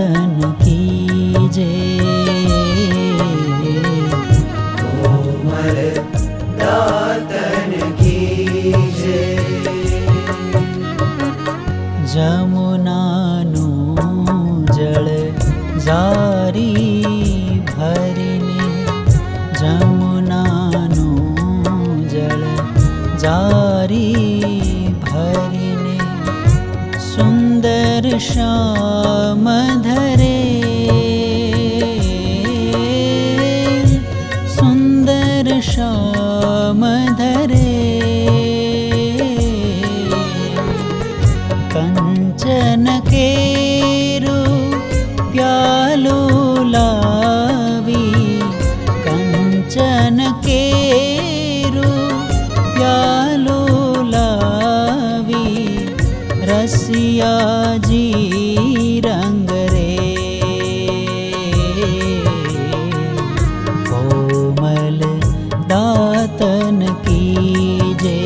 दातन कीजे। कोमल दातन कीजे। जमुनानु जल जारी भरीने, जमुनानु जल जारी भरीने, सुंदर श्याम धरे, सुंदर श्याम धरे। कंचन केरू प्यालो लावी, कंचन केरू प्यालो लावी, रसिया जी रंग रे। कोमल दातन कीजे।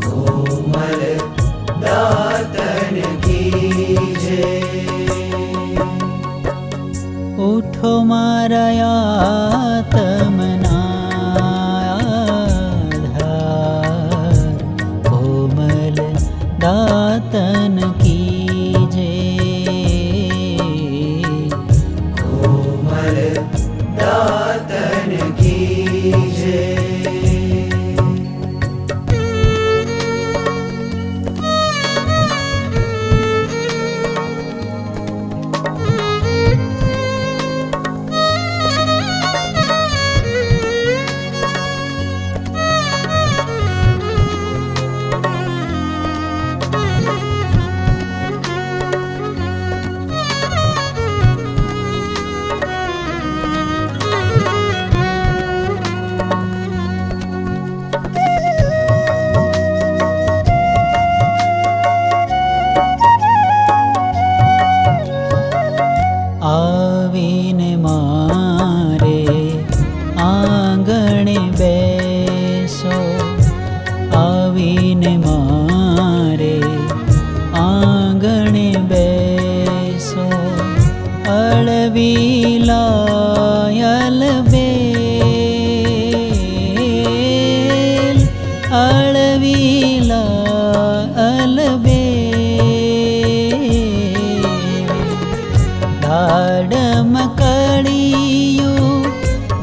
कोमल दातन कीजे। उठो मारा आत्मना आधार, कोमल दातन कीजे। कोमल दातन कीजे। आवीने मारे आंगणे बैसो, आवीने मारे आंगणे बैसो, अलवीला अलबेल, अलवीला अलबेल। दाडम कड़ियो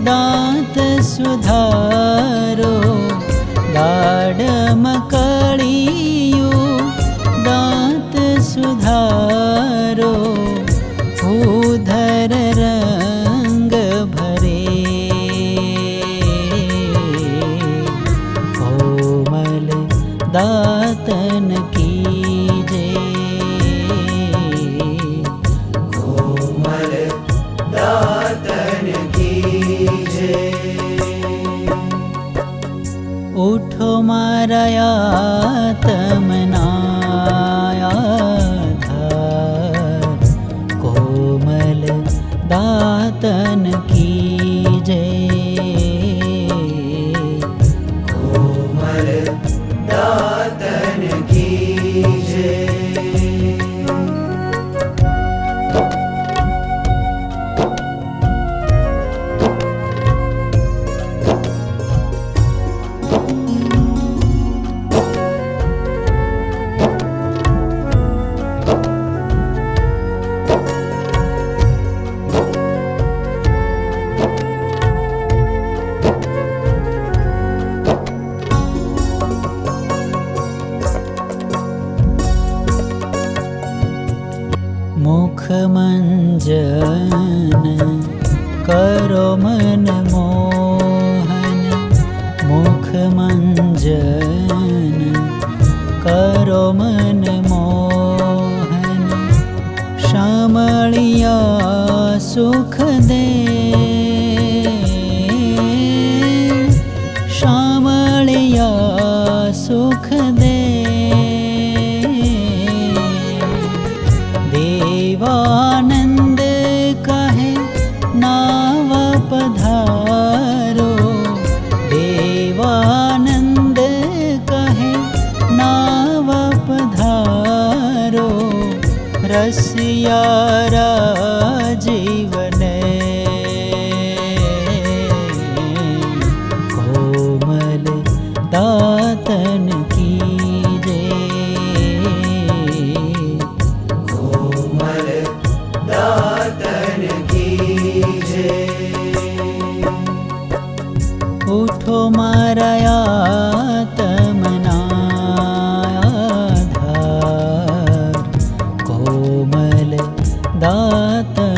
दांत सुधारो, दाडम कड़ियो दांत सुधारो, भूधर रंग भरे। कोमल दातन कीजे। कोमल दातन कीजे। उठो मारा आत्मना आधार, कोमल दातन कीजे। कोमल दातन कीजे। मुखमंजन करो मन मोहन, मुखमंजन करो मन मोहन, श्यामलिया सुख दे, श्यामलिया सुख दे। देवानंद कहे नाव पधारो, देवानंद कहे नाव पधारो, रसियारा जीवने कोमल दातन कीजे कोमल दातन कीजे उठो मारा आत्मना आधार कोमल दातन